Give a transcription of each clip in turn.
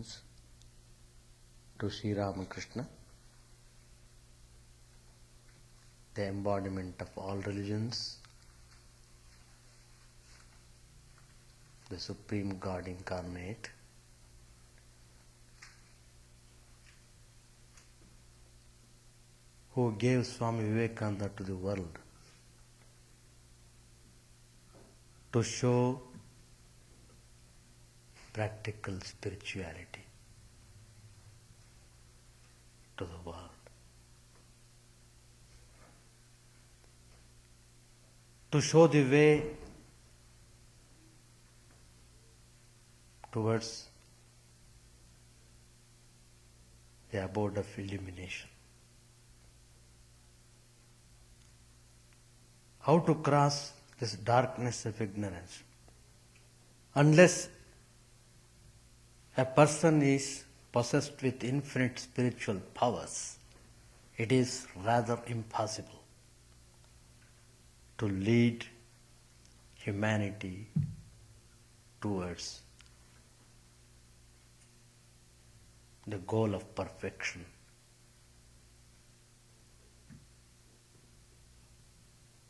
greetings to Sri Ramakrishna, the embodiment of all religions, the Supreme God incarnate, who gave Swami Vivekananda to the world to show practical spirituality to the world. To show the way towards the abode of illumination. How to cross this darkness of ignorance? Unless a person is possessed with infinite spiritual powers, it is rather impossible to lead humanity towards the goal of perfection.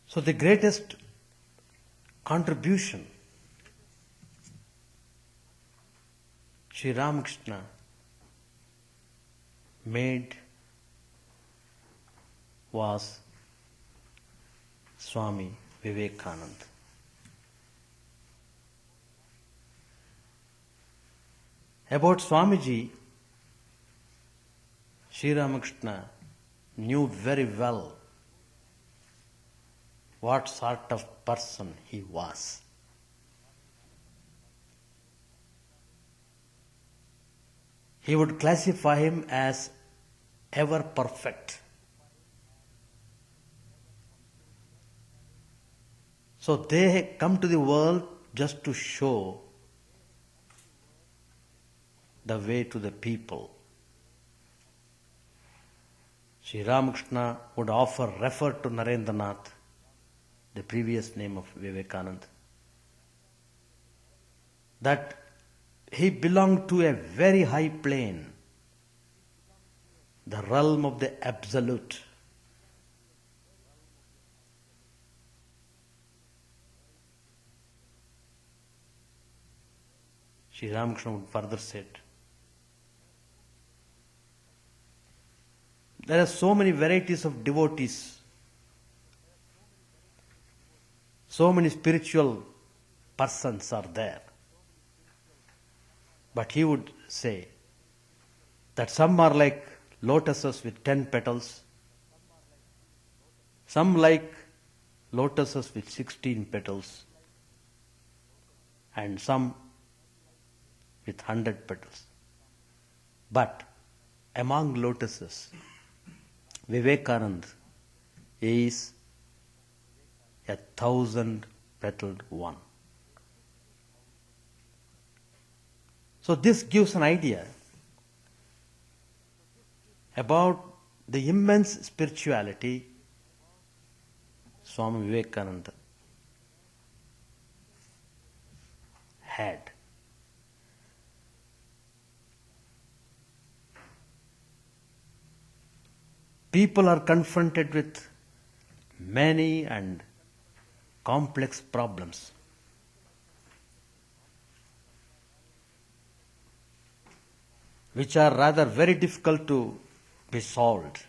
So the greatest contribution Sri Ramakrishna made was Swami Vivekananda. About Swamiji, Sri Ramakrishna knew very well what sort of person he was. He would classify him as ever perfect. So they come to the world just to show the way to the people. Sri Ramakrishna would refer to Narendranath, the previous name of Vivekananda, that he belonged to a very high plane, the realm of the absolute. Sri Ramakrishna would further say, there are so many varieties of devotees, so many spiritual persons are there. But he would say that some are like lotuses with 10 petals, some like lotuses with 16 petals, and some with 100 petals. But among lotuses, Vivekananda is 1,000-petaled one. So this gives an idea about the immense spirituality Swami Vivekananda had. People are confronted with many and complex problems. Which are rather very difficult to be solved.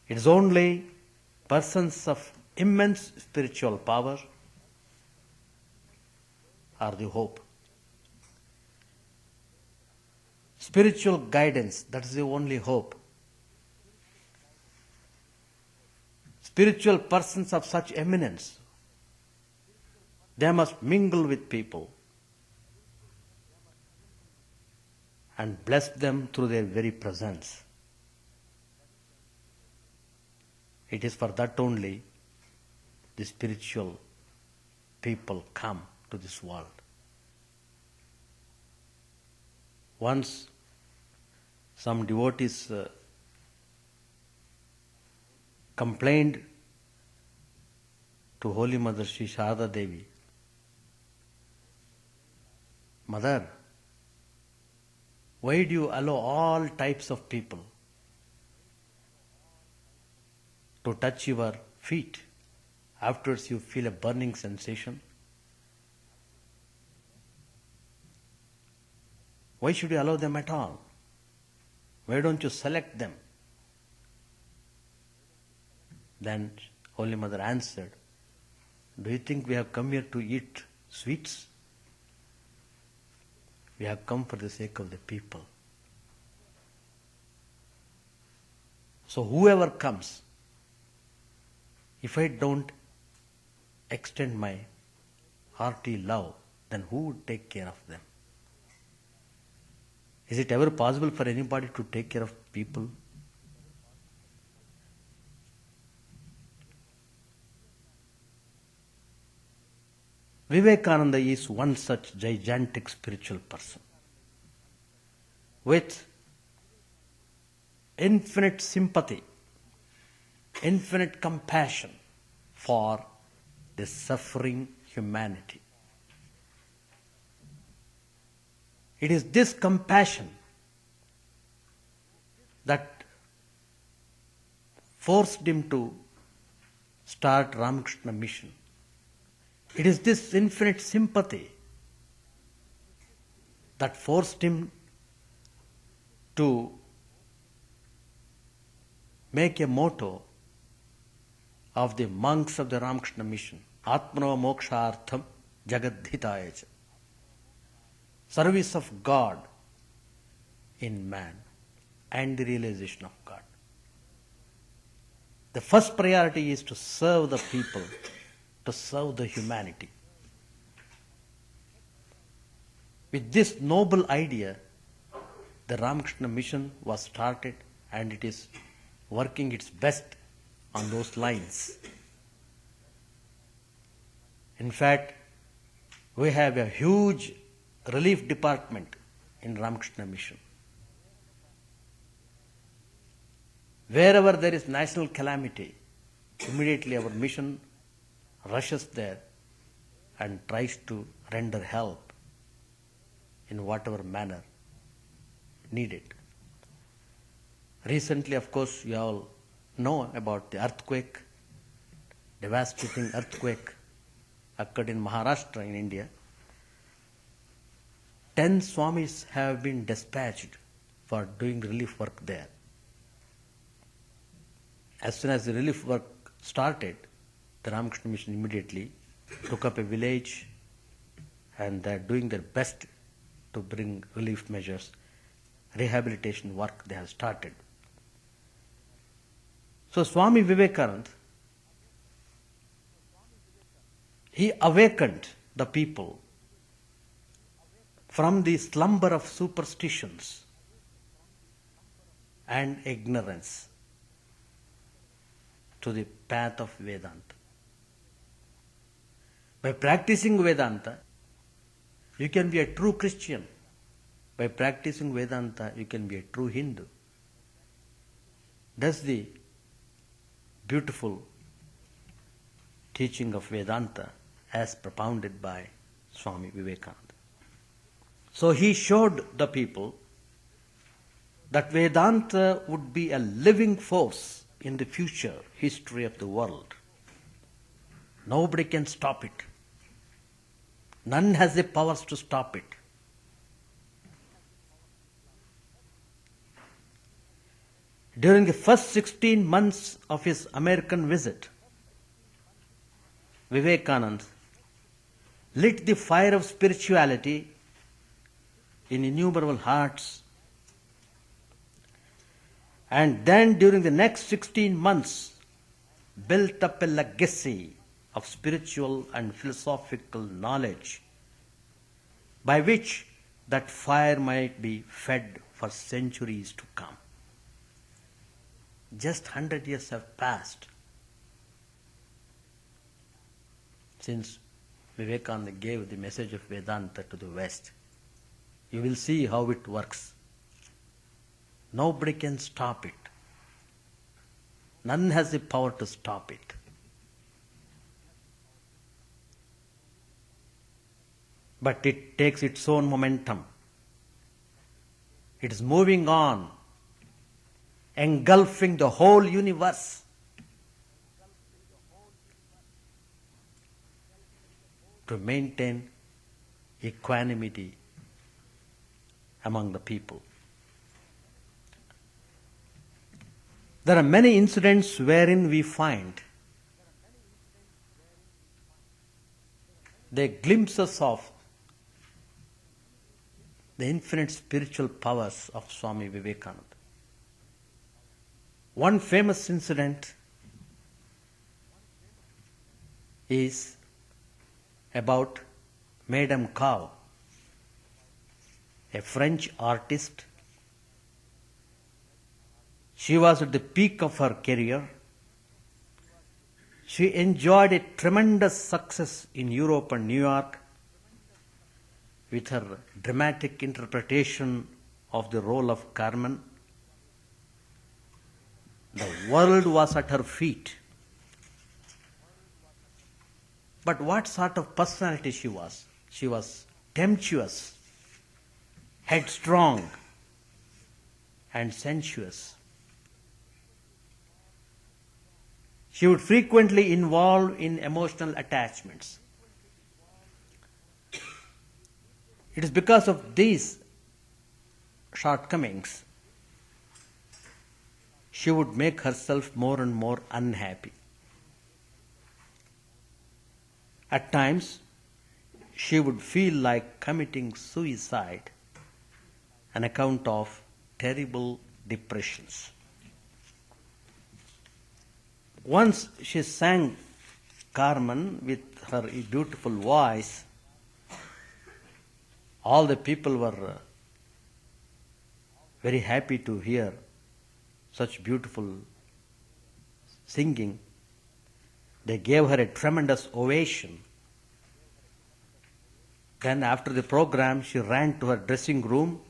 It is only persons of immense spiritual power are the hope. Spiritual guidance, that is the only hope. Spiritual persons of such eminence, they must mingle with people and bless them through their very presence. It is for that only the spiritual people come to this world. Once some devotees complained to Holy Mother Sri Sharada Devi, Mother, Why do you allow all types of people to touch your feet? Afterwards you feel a burning sensation. Why should you allow them at all? Why don't you select them? Then Holy Mother answered, do you think we have come here to eat sweets? We have come for the sake of the people. So whoever comes, if I don't extend my hearty love, then who would take care of them? Is it ever possible for anybody to take care of people? Vivekananda is one such gigantic spiritual person with infinite sympathy, infinite compassion for the suffering humanity. It is this compassion that forced him to start Ramakrishna Mission. It is this infinite sympathy that forced him to make a motto of the monks of the Ramakrishna Mission, Atmano Mokshartham Jagadhitaya cha. Service of God in man and the realization of God. The first priority is to serve the people, to serve the humanity. With this noble idea, the Ramakrishna Mission was started and it is working its best on those lines. In fact, we have a huge relief department in Ramakrishna Mission. Wherever there is national calamity, immediately our mission rushes there and tries to render help in whatever manner needed. Recently, of course, you all know about the earthquake, devastating earthquake occurred in Maharashtra in India. 10 Swamis have been dispatched for doing relief work there. As soon as the relief work started, the Ramakrishna Mission immediately took up a village and they are doing their best to bring relief measures, rehabilitation work they have started. So Swami Vivekananda, he awakened the people from the slumber of superstitions and ignorance to the path of Vedanta. By practicing Vedanta, you can be a true Christian. By practicing Vedanta, you can be a true Hindu. That's the beautiful teaching of Vedanta as propounded by Swami Vivekananda. So he showed the people that Vedanta would be a living force in the future history of the world. Nobody can stop it. None has the powers to stop it. During the first 16 months of his American visit, Vivekananda lit the fire of spirituality in innumerable hearts. And then during the next 16 months, built up a legacy of spiritual and philosophical knowledge by which that fire might be fed for centuries to come. Just 100 years have passed since Vivekananda gave the message of Vedanta to the West. You will see how it works. Nobody can stop it. None has the power to stop it. But it takes its own momentum. It is moving on, engulfing the whole universe. To maintain equanimity among the people. There are many incidents wherein we find the glimpses of the infinite spiritual powers of Swami Vivekananda. One famous incident is about Madame Cow, a French artist. She was at the peak of her career. She enjoyed a tremendous success in Europe and New York with her dramatic interpretation of the role of Carmen. The world was at her feet. But what sort of personality she was? She was tempestuous, headstrong, and sensuous. She would frequently involve in emotional attachments. It is because of these shortcomings she would make herself more and more unhappy. At times, she would feel like committing suicide on account of terrible depressions. Once she sang Carmen with her beautiful voice. All the people were very happy to hear such beautiful singing. They gave her a tremendous ovation. Then after the program, she ran to her dressing room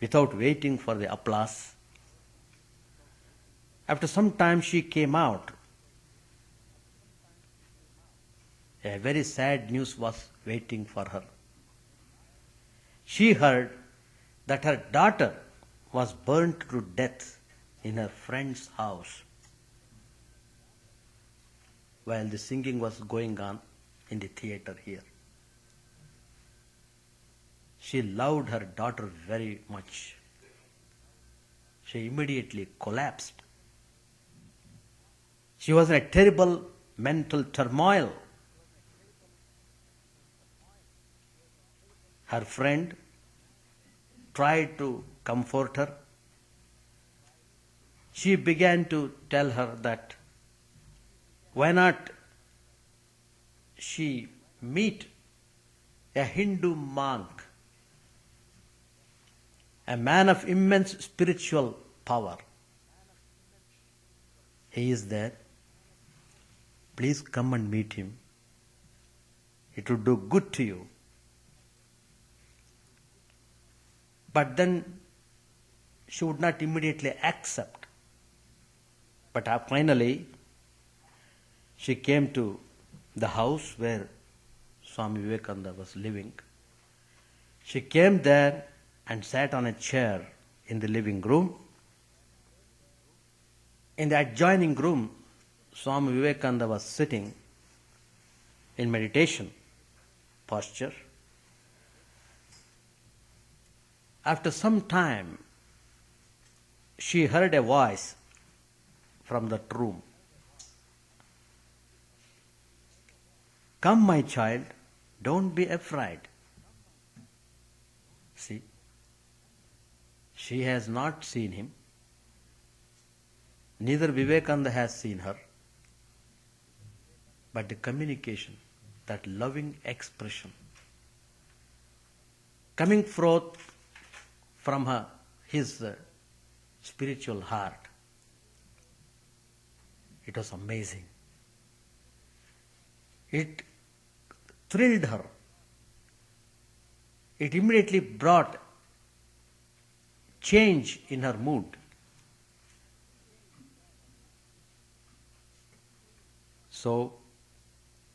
without waiting for the applause. After some time she came out. A very sad news was waiting for her. She heard that her daughter was burnt to death in her friend's house while the singing was going on in the theater here. She loved her daughter very much. She immediately collapsed. She was in a terrible mental turmoil. Her friend tried to comfort her. She began to tell her that why not she meet a Hindu monk, a man of immense spiritual power. He is there. Please come and meet him. It would do good to you. But then she would not immediately accept. But finally, she came to the house where Swami Vivekananda was living. She came there and sat on a chair in the living room. In the adjoining room, Swami Vivekananda was sitting in meditation posture. After some time, she heard a voice from that room. Come, my child, don't be afraid. See, she has not seen him. Neither Vivekananda has seen her. But the communication, that loving expression, coming forth from his spiritual heart, it was amazing. It thrilled her. It immediately brought change in her mood. So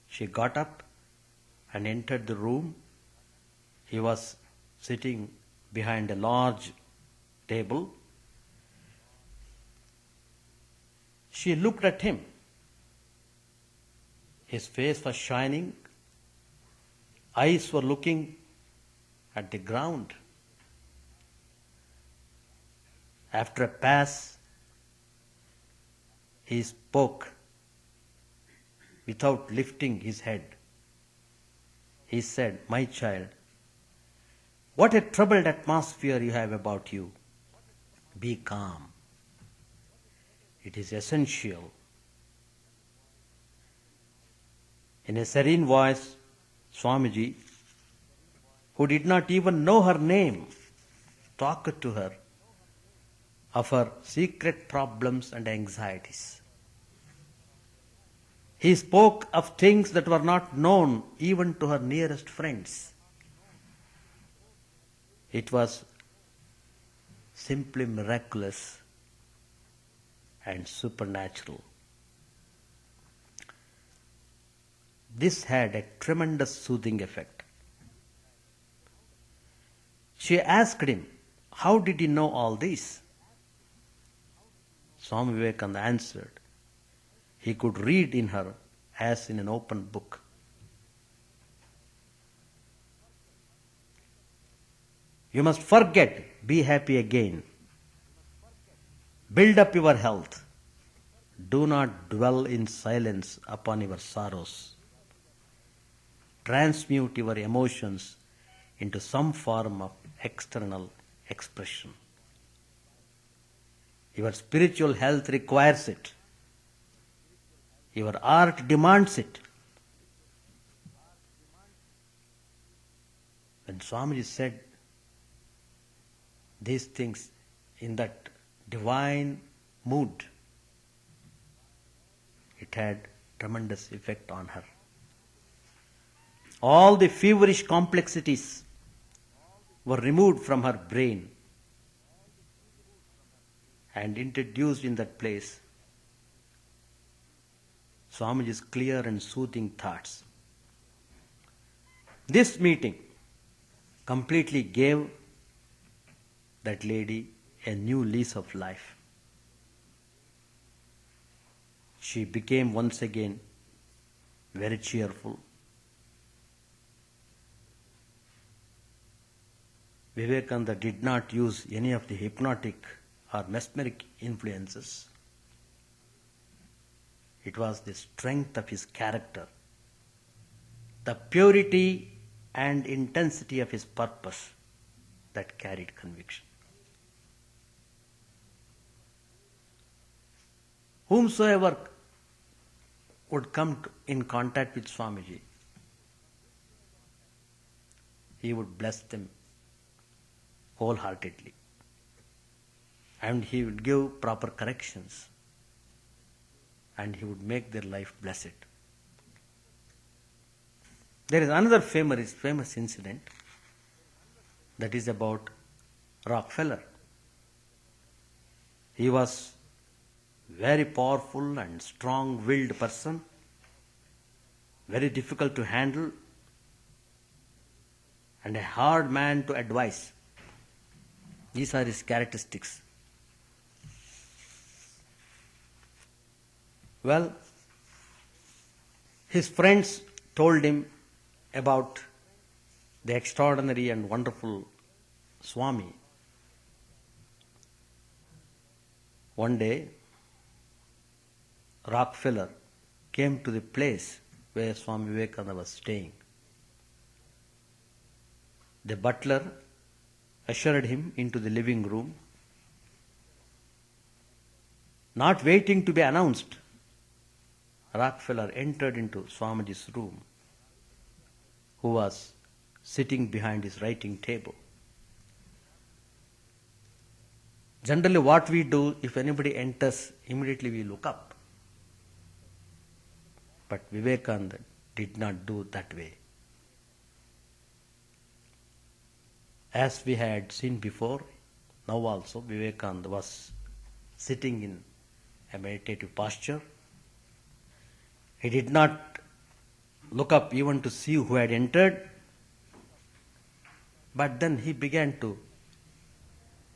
she got up and entered the room. He was sitting behind a large table. She looked at him. His face was shining. Eyes were looking at the ground. After a pause, he spoke without lifting his head. He said, "My child, what a troubled atmosphere you have about you. Be calm. It is essential." In a serene voice, Swamiji, who did not even know her name, talked to her of her secret problems and anxieties. He spoke of things that were not known even to her nearest friends. It was simply miraculous and supernatural. This had a tremendous soothing effect. She asked him, "How did you know all this?" Swami Vivekananda answered, he could read in her as in an open book. "You must forget, be happy again. Build up your health. Do not dwell in silence upon your sorrows. Transmute your emotions into some form of external expression. Your spiritual health requires it. Your art demands it." When Swamiji said these things in that divine mood, it had tremendous effect on her. All the feverish complexities were removed from her brain and introduced in that place Swamiji's clear and soothing thoughts. This meeting completely gave that lady a new lease of life. She became once again very cheerful. Vivekananda did not use any of the hypnotic or mesmeric influences. It was the strength of his character, the purity and intensity of his purpose that carried conviction. Whomsoever would come in contact with Swamiji, he would bless them wholeheartedly, and he would give proper corrections, and he would make their life blessed. There is another famous incident that is about Rockefeller. He was very powerful and strong-willed person, very difficult to handle, and a hard man to advise. These are his characteristics. Well, his friends told him about the extraordinary and wonderful Swami. One day, Rockefeller came to the place where Swami Vivekananda was staying. The butler ushered him into the living room. Not waiting to be announced, Rockefeller entered into Swamiji's room, who was sitting behind his writing table. Generally, what we do, if anybody enters, immediately we look up. But Vivekananda did not do that way. As we had seen before, now also Vivekananda was sitting in a meditative posture. He did not look up even to see who had entered, but then he began to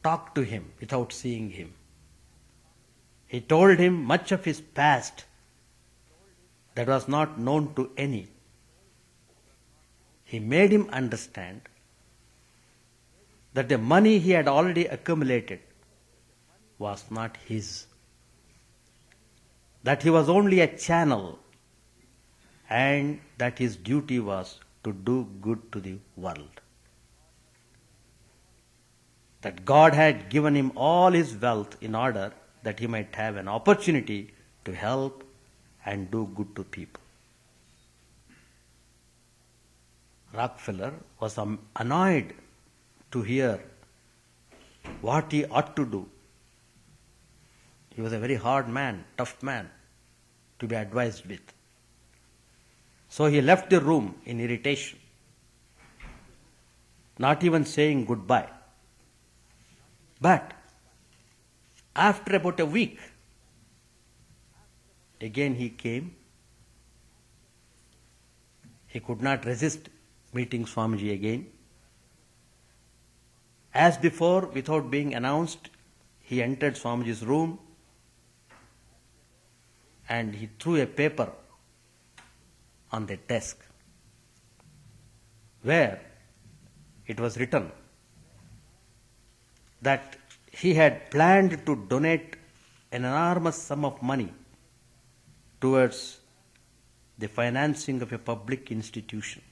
talk to him without seeing him. He told him much of his past that was not known to any. He made him understand that the money he had already accumulated was not his, that he was only a channel, and that his duty was to do good to the world. That God had given him all his wealth in order that he might have an opportunity to help and do good to people. Rockefeller was annoyed to hear what he ought to do. He was a very hard man, tough man to be advised with. So he left the room in irritation, not even saying goodbye. But after about a week, again he came. He could not resist meeting Swamiji again. As before, without being announced, he entered Swamiji's room and he threw a paper on the desk where it was written that he had planned to donate an enormous sum of money towards the financing of a public institution.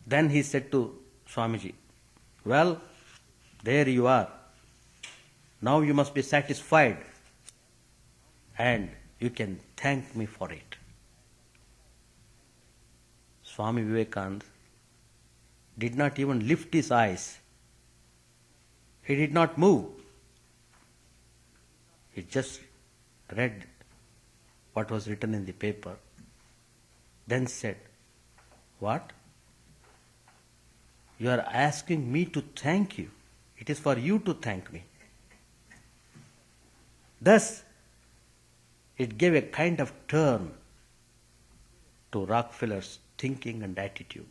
Then he said to Swamiji, "Well, there you are. Now you must be satisfied and you can thank me for it." Swami Vivekananda did not even lift his eyes. He did not move. He just read what was written in the paper, then said, "What? You are asking me to thank you. It is for you to thank me." Thus, it gave a kind of turn to Rockefeller's thinking and attitude.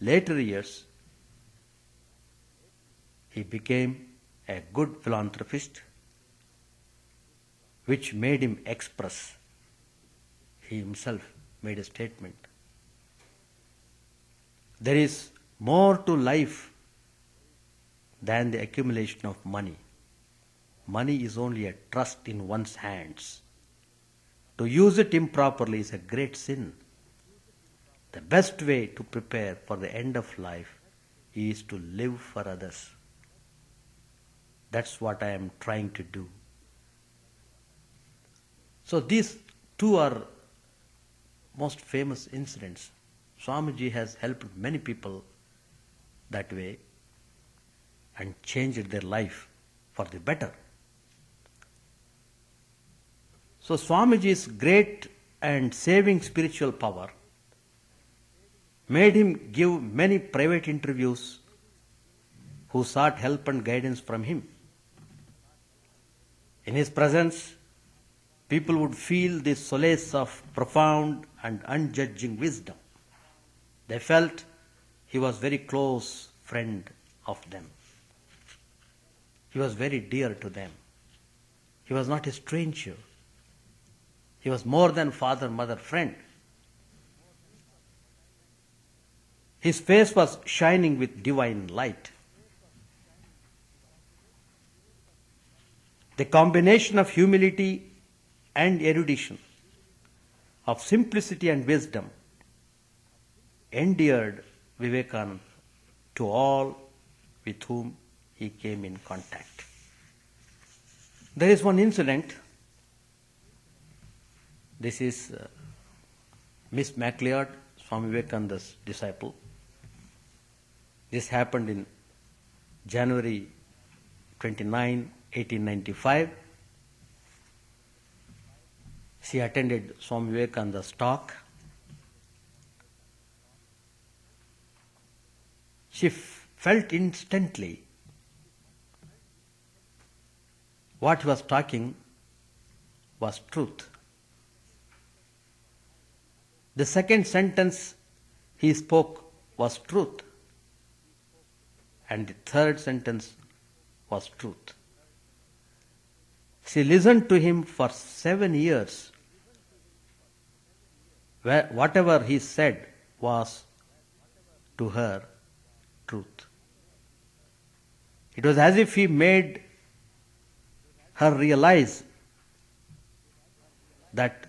Later years, he became a good philanthropist, which made him express. He himself made a statement. There is more to life than the accumulation of money. Money is only a trust in one's hands. To use it improperly is a great sin. The best way to prepare for the end of life is to live for others. That's what I am trying to do. So these two are most famous incidents. Swamiji has helped many people that way and changed their life for the better. So Swamiji's great and saving spiritual power made him give many private interviews who sought help and guidance from him. In his presence, people would feel the solace of profound and unjudging wisdom. They felt he was very close friend of them. He was very dear to them. He was not a stranger. He was more than father, mother, friend. His face was shining with divine light. The combination of humility and erudition, of simplicity and wisdom, endeared Vivekananda to all with whom he came in contact. There is one incident. This is Miss MacLeod, Swami Vivekananda's disciple. This happened in January 29, 1895. She attended Swami Vivekananda's talk. She felt instantly what he was talking was truth. The second sentence he spoke was truth. and the third sentence was truth. She listened to him for 7 years. Whatever he said was to her truth. It was as if he made her realize that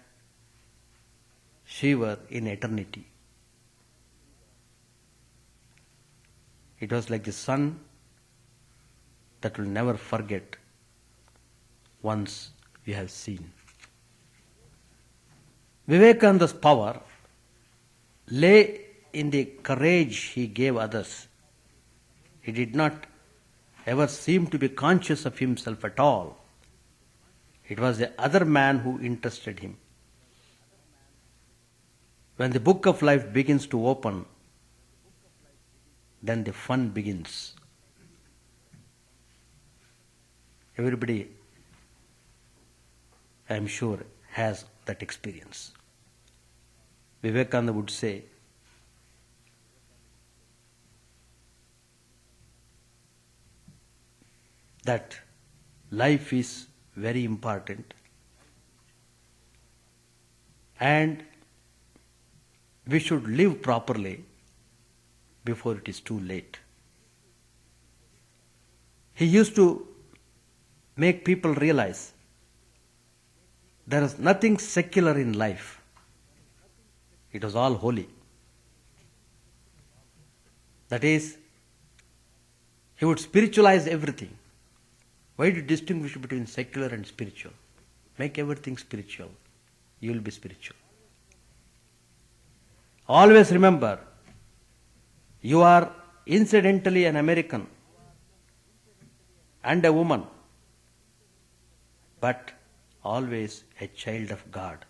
she were in eternity. It was like the sun that will never forget once we have seen. Vivekananda's power lay in the courage he gave others. He did not ever seem to be conscious of himself at all. It was the other man who interested him. When the book of life begins to open, then the fun begins. Everybody, I am sure, has that experience. Vivekananda would say, that life is very important and we should live properly before it is too late. He used to make people realize there is nothing secular in life. It was all holy. That is, he would spiritualize everything. Why do you distinguish between secular and spiritual? Make everything spiritual. You will be spiritual. Always remember, you are incidentally an American and a woman, but always a child of God.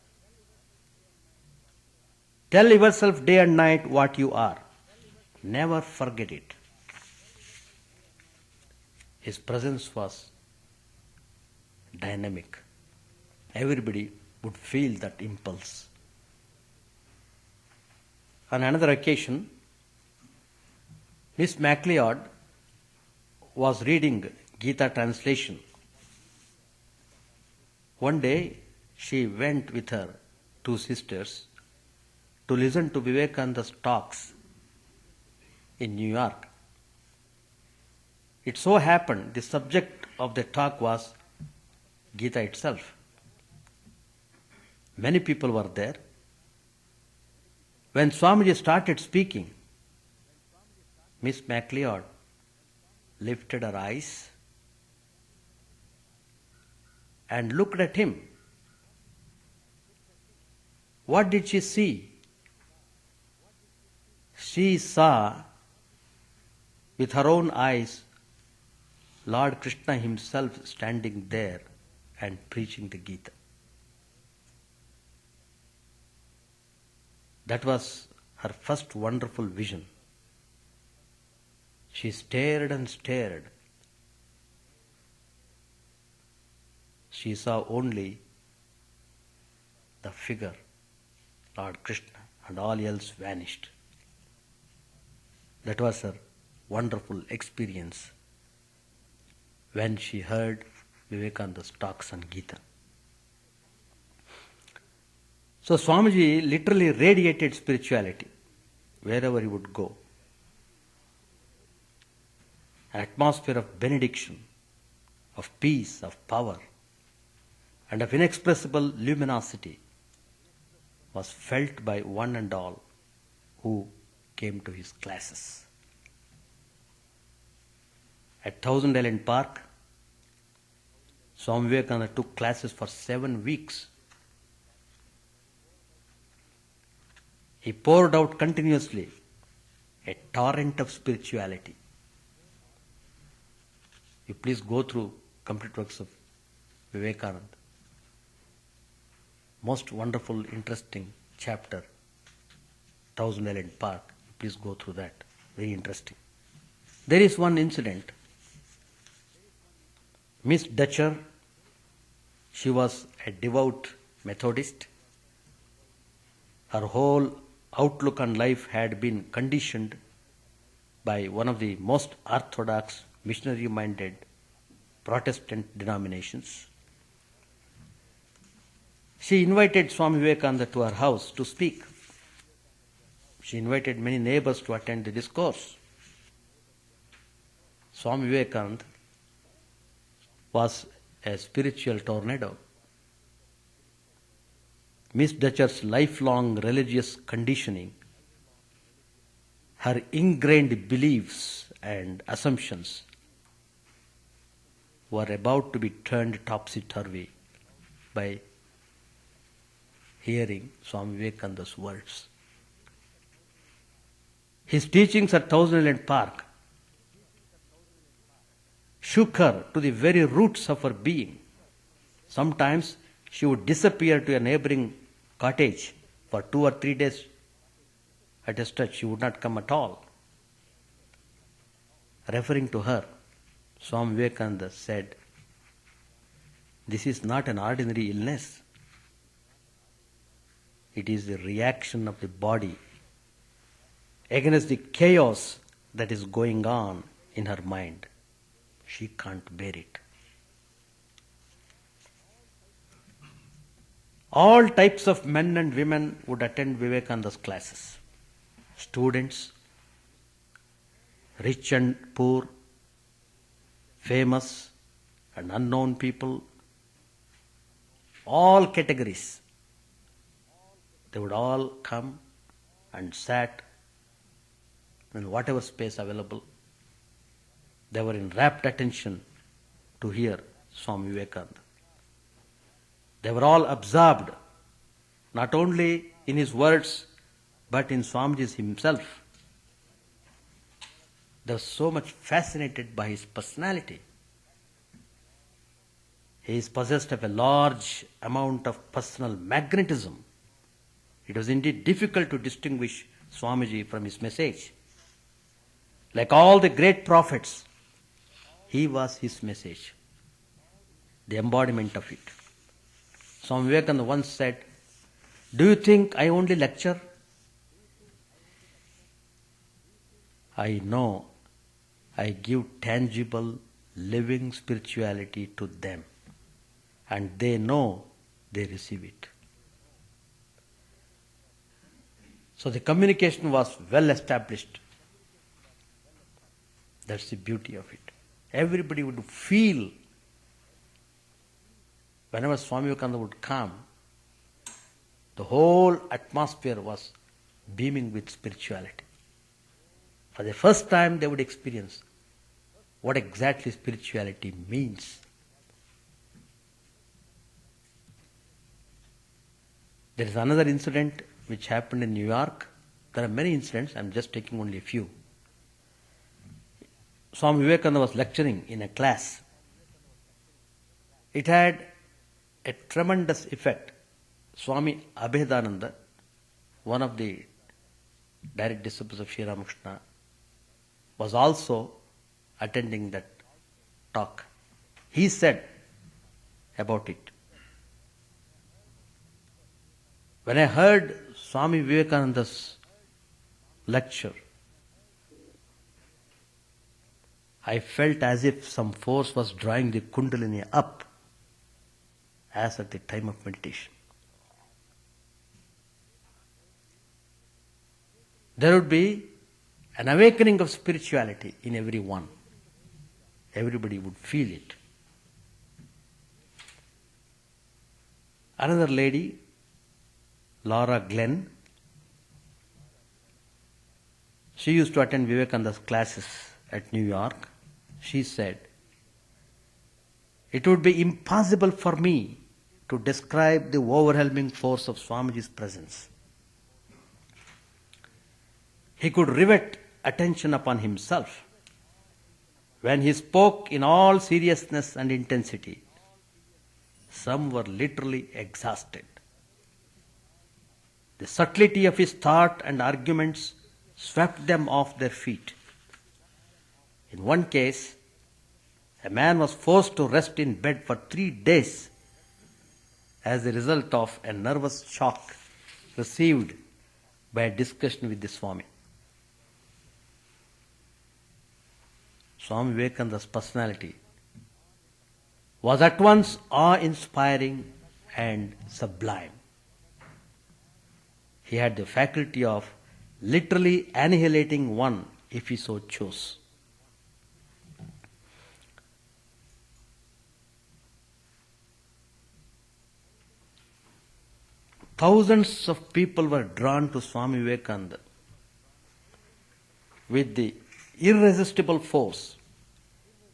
Tell yourself day and night what you are. Never forget it. His presence was dynamic. Everybody would feel that impulse. On another occasion, Miss MacLeod was reading Gita translation. One day, she went with her two sisters to listen to Vivekananda's talks in New York. It so happened the subject of the talk was Gita itself. Many people were there. When Swamiji started speaking, Miss MacLeod lifted her eyes and looked at him. What did she see? She saw with her own eyes Lord Krishna himself standing there and preaching the Gita. That was her first wonderful vision. She stared and stared. She saw only the figure, Lord Krishna, and all else vanished. That was her wonderful experience when she heard Vivekananda's talks on Gita. So Swamiji literally radiated spirituality wherever he would go. An atmosphere of benediction, of peace, of power, and of inexpressible luminosity was felt by one and all who came to his classes. At Thousand Island Park, Swami Vivekananda took classes for 7 weeks. He poured out continuously a torrent of spirituality. You please go through complete works of Vivekananda. Most wonderful, interesting chapter, Thousand Island Park. Please go through that. Very interesting. There is one incident. Miss Dutcher, she was a devout Methodist. Her whole outlook on life had been conditioned by one of the most orthodox, missionary-minded Protestant denominations. She invited Swami Vivekananda to her house to speak. She invited many neighbors to attend the discourse. Swami Vivekananda was a spiritual tornado. Miss Dutcher's lifelong religious conditioning, her ingrained beliefs and assumptions were about to be turned topsy-turvy by hearing Swami Vivekananda's words. His teachings at Thousand Island Park shook her to the very roots of her being. Sometimes she would disappear to a neighboring cottage for 2 or 3 days at a stretch. She would not come at all. Referring to her, Swami Vivekananda said, "This is not an ordinary illness. It is the reaction of the body against the chaos that is going on in her mind. She can't bear it." All types of men and women would attend Vivekananda's classes. Students, rich and poor, famous and unknown people, all categories. They would all come and sat in whatever space available. They were in rapt attention to hear Swami Vivekananda. They were all absorbed, not only in his words, but in Swamiji himself. They were so much fascinated by his personality. He is possessed of a large amount of personal magnetism. It was indeed difficult to distinguish Swamiji from his message. Like all the great prophets, he was his message, the embodiment of it. Swami Vivekananda once said, "Do you think I only lecture? I know I give tangible, living spirituality to them, and they know they receive it." So the communication was well established. That's the beauty of it. Everybody would feel, whenever Swami Vivekananda would come, the whole atmosphere was beaming with spirituality. For the first time they would experience what exactly spirituality means. There is another incident which happened in New York. There are many incidents, I am just taking only a few. Swami Vivekananda was lecturing in a class. It had a tremendous effect. Swami Abhedananda, one of the direct disciples of Sri Ramakrishna, was also attending that talk. He said about it, "When I heard Swami Vivekananda's lecture, I felt as if some force was drawing the Kundalini up, as at the time of meditation. There would be an awakening of spirituality in everyone. Everybody would feel it." Another lady, Glen, she used to attend Vivekananda's classes at New York. She said, "It would be impossible for me to describe the overwhelming force of Swamiji's presence. He could rivet attention upon himself. When he spoke in all seriousness and intensity, some were literally exhausted. The subtlety of his thought and arguments swept them off their feet. In one case, a man was forced to rest in bed for 3 days as a result of a nervous shock received by a discussion with the Swami. Swami Vivekananda's personality was at once awe-inspiring and sublime. He had the faculty of literally annihilating one if he so chose. Thousands of people were drawn to Swami Vivekananda with the irresistible force,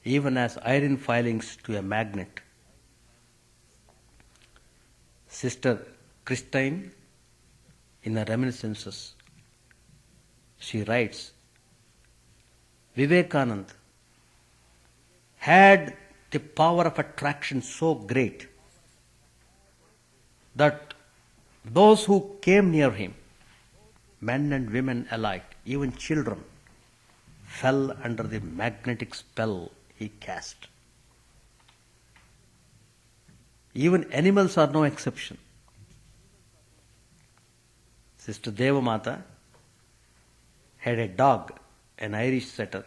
even as iron filings to a magnet. Sister Christine, in her reminiscences, she writes, Vivekananda had the power of attraction so great that those who came near him, men and women alike, even children, fell under the magnetic spell he cast. Even animals are no exception. Sister Devamata had a dog, an Irish setter.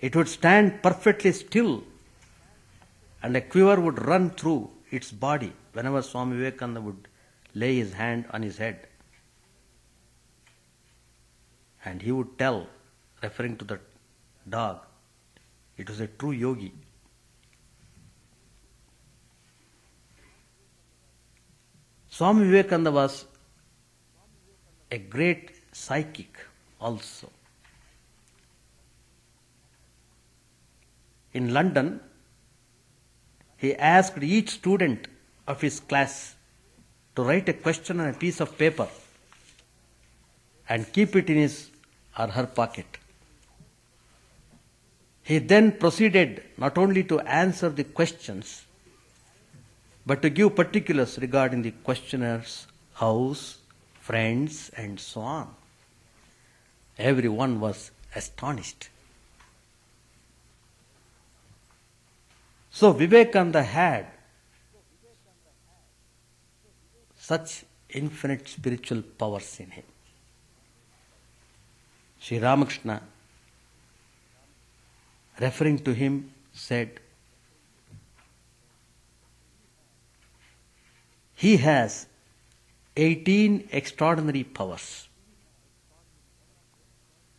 It would stand perfectly still and a quiver would run through its body whenever Swami Vivekananda would lay his hand on his head. And he would tell, referring to the dog, it was a true yogi. Swami Vivekananda was a great psychic also. In London, he asked each student of his class to write a question on a piece of paper and keep it in his or her pocket. He then proceeded not only to answer the questions, but to give particulars regarding the questioner's house, friends, and so on. Everyone was astonished. So Vivekananda had such infinite spiritual powers in him. Sri Ramakrishna, referring to him, said, he has 18 extraordinary powers.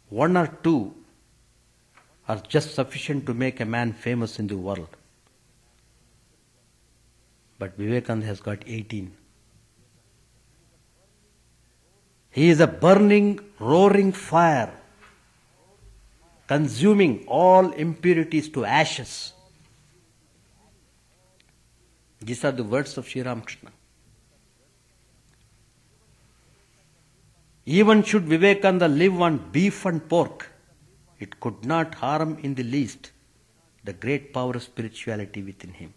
One or two are just sufficient to make a man famous in the world. But Vivekananda has got 18. He is a burning, roaring fire, consuming all impurities to ashes. These are the words of Sri Ramakrishna. Even should Vivekananda live on beef and pork, it could not harm in the least the great power of spirituality within him.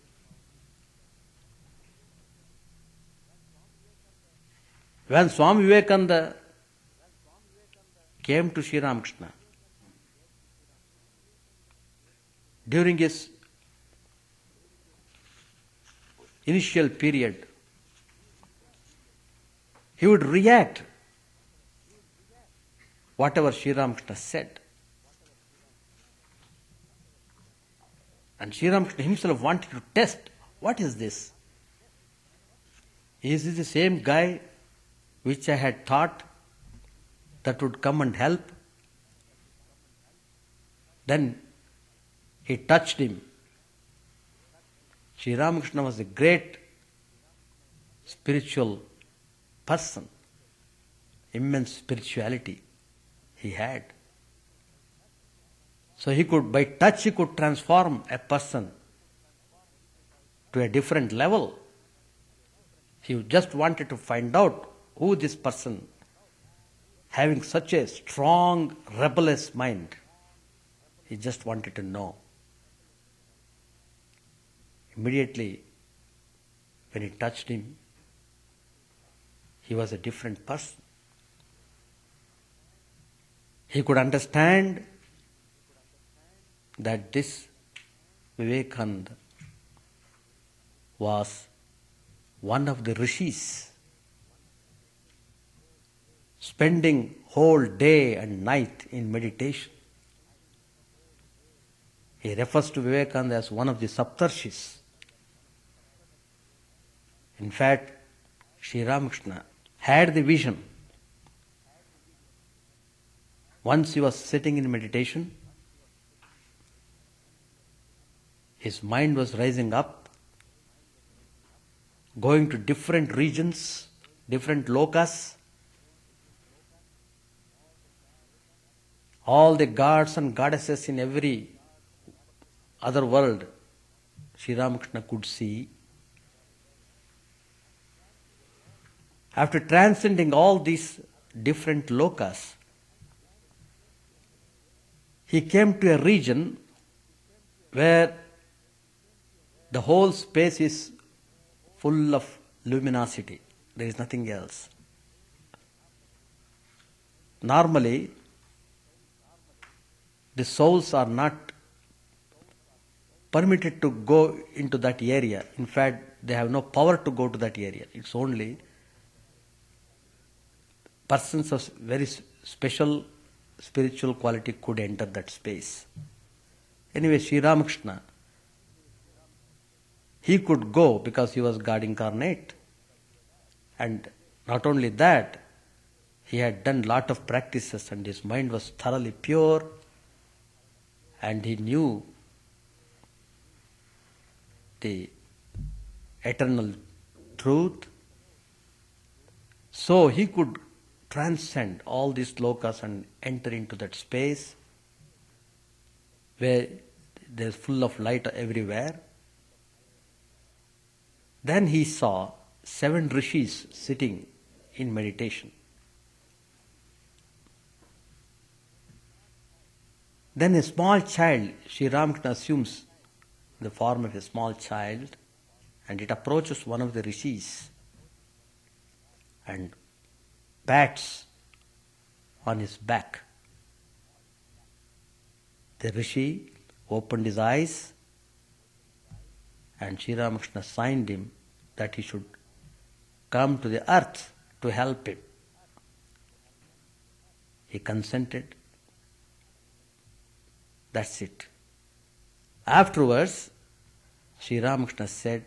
When Swami Vivekananda came to Sri Ramakrishna, during his initial period, he would react whatever Sri Ramakrishna said. And Sri Ramakrishna himself wanted to test, what is this? Is this the same guy which I had thought that would come and help? Then he touched him. Sri Ramakrishna was a great spiritual person, immense spirituality he had. So he could, by touch, he could transform a person to a different level. He just wanted to find out who this person, having such a strong, rebellious mind, he just wanted to know. Immediately, when he touched him, he was a different person. He could understand that this Vivekananda was one of the rishis, spending whole day and night in meditation. He refers to Vivekananda as one of the Saptarshis. In fact, Sri Ramakrishna had the vision. Once he was sitting in meditation, his mind was rising up, going to different regions, different lokas. All the gods and goddesses in every other world, Sri Ramakrishna could see. After transcending all these different lokas, he came to a region where the whole space is full of luminosity. There is nothing else. Normally, the souls are not permitted to go into that area. In fact, they have no power to go to that area. It's only persons of very special spiritual quality could enter that space. Anyway, Sri Ramakrishna, he could go because he was God incarnate. And not only that, he had done lot of practices and his mind was thoroughly pure and he knew the eternal truth. So he could transcend all these lokas and enter into that space where there is full of light everywhere. Then he saw 7 rishis sitting in meditation. Then a small child, Sri Ramakrishna assumes the form of a small child and it approaches one of the rishis and pats on his back. The rishi opened his eyes and Sri Ramakrishna signed him that he should come to the earth to help him. He consented. That's it. Afterwards, Sri Ramakrishna said,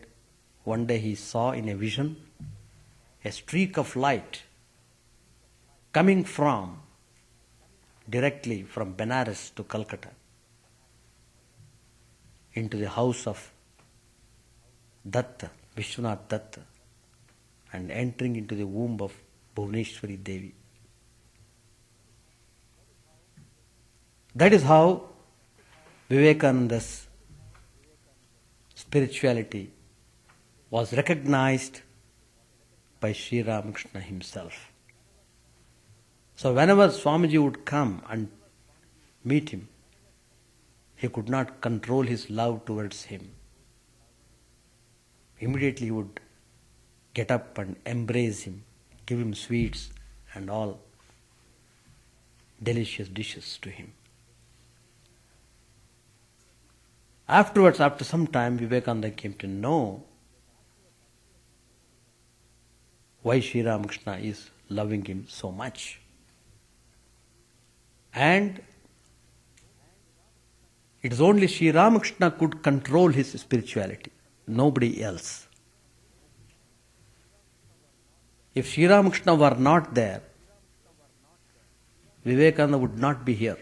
one day he saw in a vision a streak of light coming directly from Benares to Calcutta into the house of Datta, Vishwanath Datta, and entering into the womb of Bhuvaneshwari Devi. That is how Vivekananda's spirituality was recognized by Sri Ramakrishna himself. So whenever Swamiji would come and meet him, he could not control his love towards him. Immediately he would get up and embrace him, give him sweets and all delicious dishes to him. Afterwards, after some time, Vivekananda came to know why Sri Ramakrishna is loving him so much. And it is only Sri Ramakrishna could control his spirituality, nobody else. If Sri Ramakrishna were not there, Vivekananda would not be here.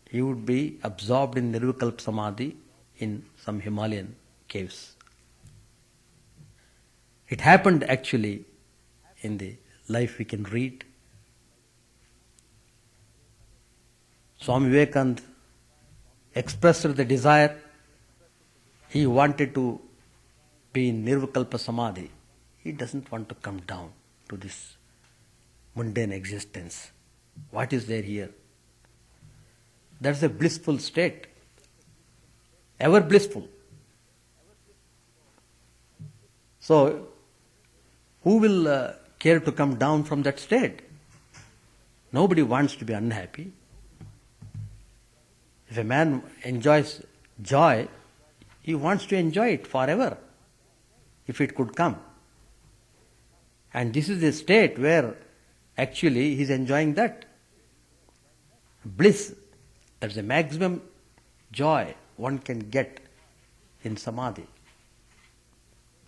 He would be absorbed in Nirvikalpa Samadhi in some Himalayan caves. It happened actually in the life we can read. Swami Vivekananda expressed the desire. He wanted to be in Nirvikalpa Samadhi. He doesn't want to come down to this mundane existence. What is there here? That's a blissful state. Ever blissful. So, who will care to come down from that state? Nobody wants to be unhappy. If a man enjoys joy, he wants to enjoy it forever, if it could come. And this is the state where actually he is enjoying that. Bliss, that's the maximum joy one can get in samadhi.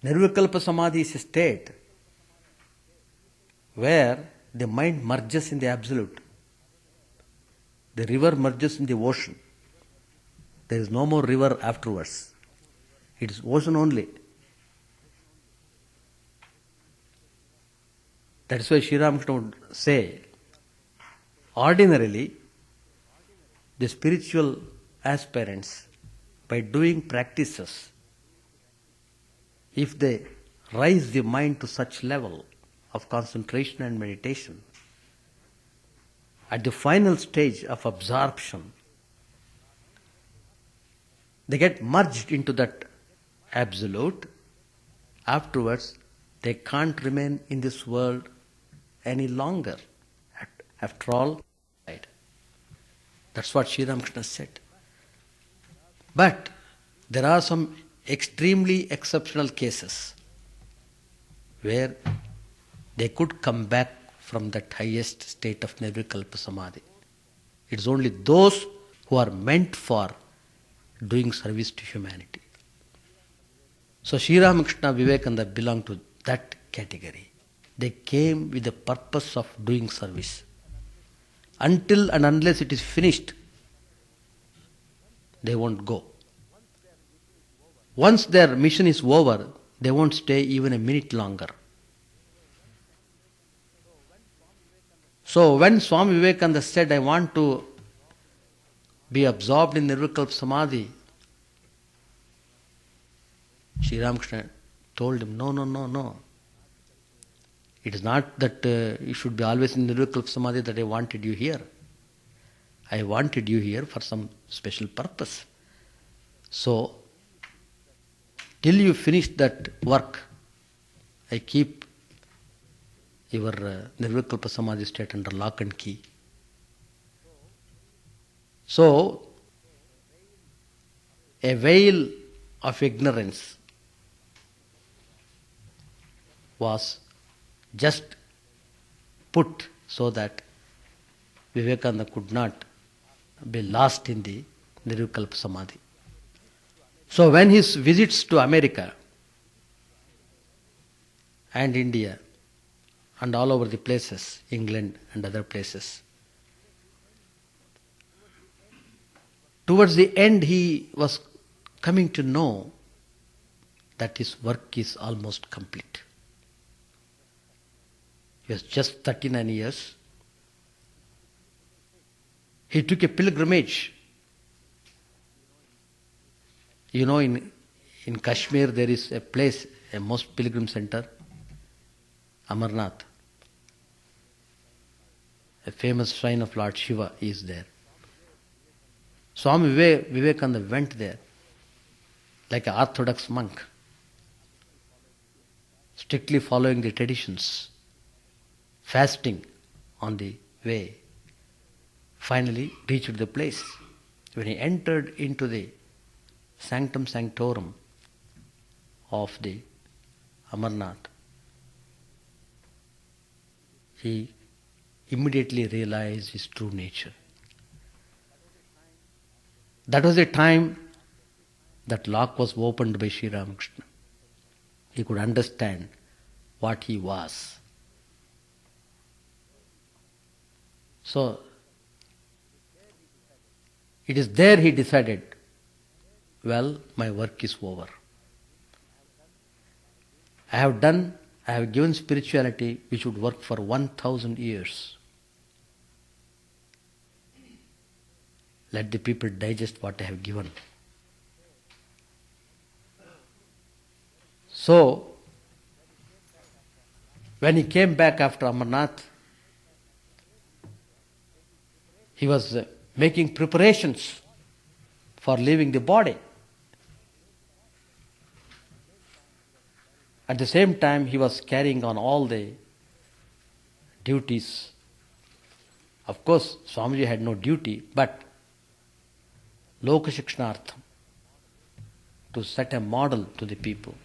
Nirvikalpa samadhi is a state where the mind merges in the absolute. The river merges in the ocean. There is no more river afterwards. It is ocean only. That is why Sri Ramakrishna would say, ordinarily, the spiritual aspirants, by doing practices, if they rise the mind to such level of concentration and meditation, at the final stage of absorption, they get merged into that absolute. Afterwards, they can't remain in this world any longer. After all, that's what Sri Ramakrishna said. But there are some extremely exceptional cases where they could come back from that highest state of Nirvikalpa Samadhi. It's only those who are meant for doing service to humanity. So Sri Ramakrishna Vivekananda belonged to that category. They came with the purpose of doing service. Until and unless it is finished, they won't go. Once their mission is over, they won't stay even a minute longer. So when Swami Vivekananda said, I want to be absorbed in Nirvikalpa Samadhi, Sri Ramakrishna told him, no. It is not that you should be always in Nirvikalpa Samadhi that I wanted you here. I wanted you here for some special purpose. So, till you finish that work, I keep your Nirvikalpa Samadhi state under lock and key. So, a veil of ignorance was just put so that Vivekananda could not be lost in the Nirvikalpa Samadhi. So when his visits to America and India and all over the places, England and other places, towards the end he was coming to know that his work is almost complete. He was just 39 years. He took a pilgrimage. You know, in Kashmir there is a place, a most pilgrim center, Amarnath. A famous shrine of Lord Shiva is there. Swami Vivekananda went there like an orthodox monk, strictly following the traditions, fasting on the way. Finally reached the place. When he entered into the sanctum sanctorum of the Amarnath, he immediately realized his true nature. That was the time that lock was opened by Sri Ramakrishna. He could understand what he was. So, it is there he decided, well, my work is over. I have given spirituality which would work for 1,000 years. Let the people digest what I have given. So, when he came back after Amarnath, he was making preparations for leaving the body. At the same time, he was carrying on all the duties. Of course, Swamiji had no duty, but Lokashikshnartham, to set a model to the people.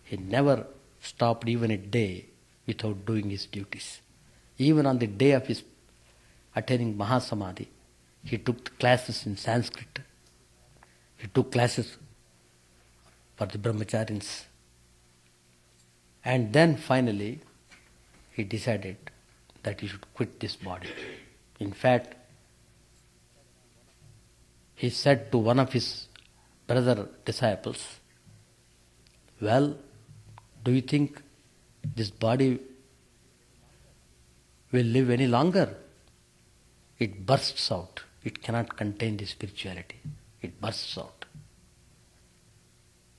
He never stopped even a day without doing his duties. Even on the day of his attaining Mahasamadhi, he took classes in Sanskrit He took classes for the brahmacharis. And then finally, he decided that he should quit this body. In fact, he said to one of his brother disciples, well, do you think this body will live any longer? It bursts out. It cannot contain the spirituality. It bursts out.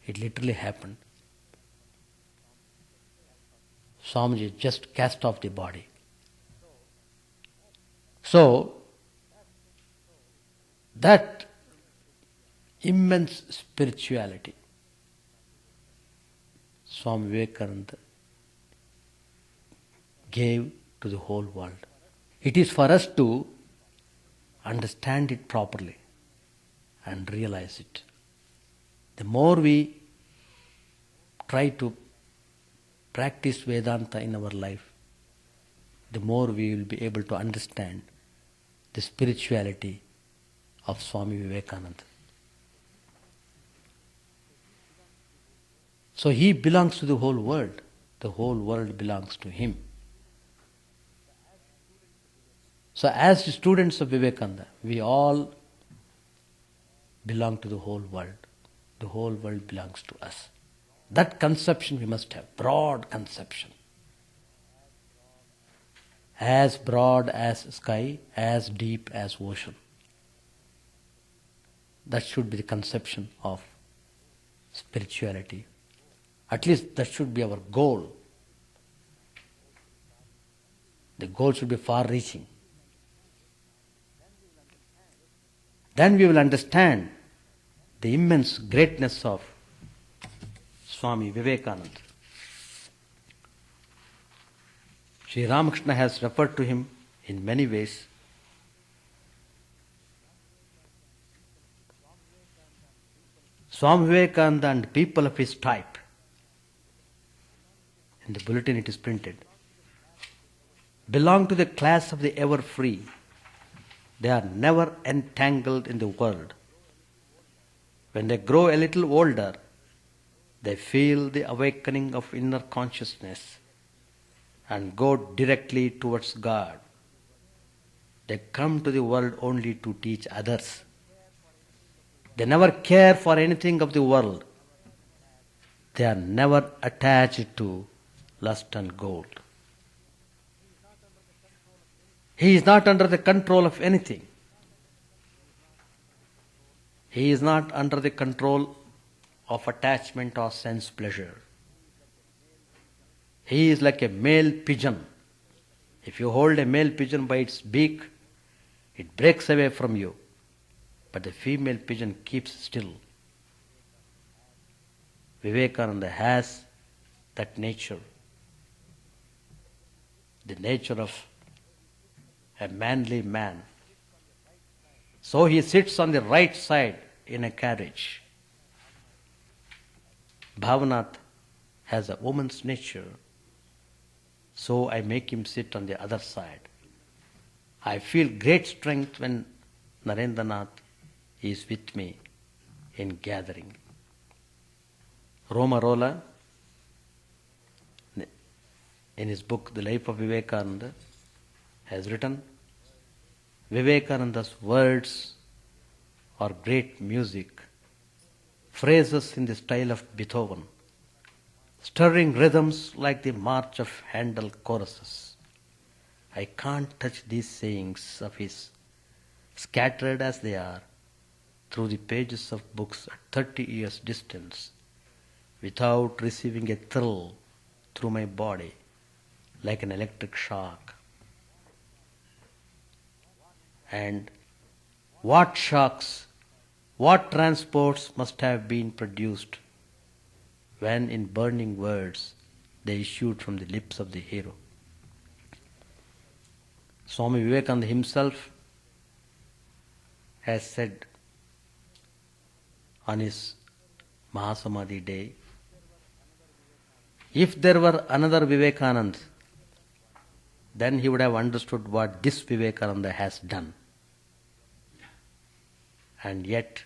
It literally happened. Swamiji just cast off the body. So, that immense spirituality, Swami Vivekananda gave to the whole world. It is for us to understand it properly and realize it. The more we try to practice Vedanta in our life, the more we will be able to understand the spirituality of Swami Vivekananda. So he belongs to the whole world. The whole world belongs to him. So as the students of Vivekananda, we all belong to the whole world. The whole world belongs to us. That conception we must have, broad conception. As broad as sky, as deep as ocean. That should be the conception of spirituality. At least that should be our goal. The goal should be far-reaching. Then we will understand the immense greatness of Swami Vivekananda. Sri Ramakrishna has referred to him in many ways. Swami Vivekananda and people of his type. In the bulletin it is printed. Belong to the class of the ever free. They are never entangled in the world. When they grow a little older, they feel the awakening of inner consciousness and go directly towards God. They come to the world only to teach others. They never care for anything of the world. They are never attached to lust and gold. He is not under the control of anything. He is not under the control of attachment or sense pleasure. He is like a male pigeon. If you hold a male pigeon by its beak, it breaks away from you. But the female pigeon keeps still. Vivekananda has that nature. The nature of a manly man. So he sits on the right side in a carriage. Bhavanath has a woman's nature, so I make him sit on the other side. I feel great strength when Narendranath is with me in gathering. Romarola, in his book The Life of Vivekananda, has written, Vivekananda's words are great music, phrases in the style of Beethoven, stirring rhythms like the march of Handel choruses. I can't touch these sayings of his, scattered as they are through the pages of books at 30 years distance, without receiving a thrill through my body like an electric shock. And what shocks, what transports must have been produced when in burning words they issued from the lips of the hero. Swami Vivekananda himself has said on his Mahasamadhi day, if there were another Vivekananda, then he would have understood what this Vivekananda has done. And yet,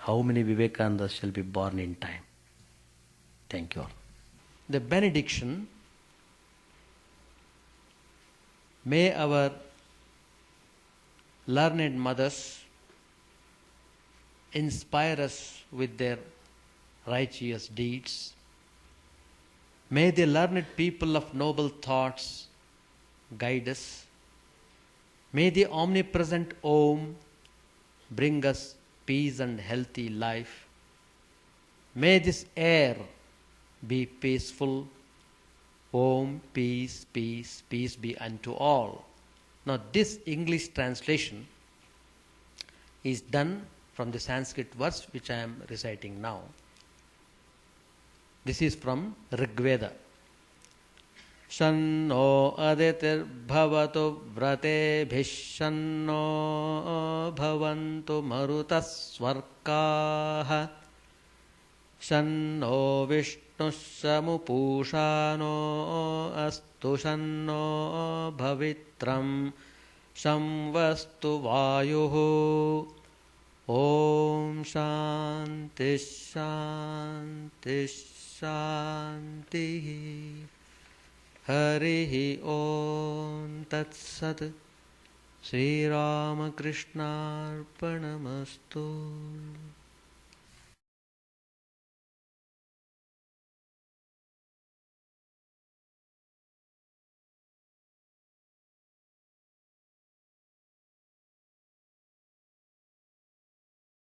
how many Vivekanandas shall be born in time? Thank you all. The benediction. May our learned mothers inspire us with their righteous deeds. May the learned people of noble thoughts guide us. May the omnipresent Om bring us peace and healthy life. May this air be peaceful. Om, peace, peace, peace be unto all. Now this English translation is done from the Sanskrit verse which I am reciting now. This is from Rig Veda. Shanno aditir bhavatu vrate bhishanno bhavantu marutas svarkaha Shanno vishnu samupushano astu shanno bhavitram samvastu vayuhu Om Shanti Shanti Shanti Harihi Om Tat Sat Sri Ramakrishna Arpanamastu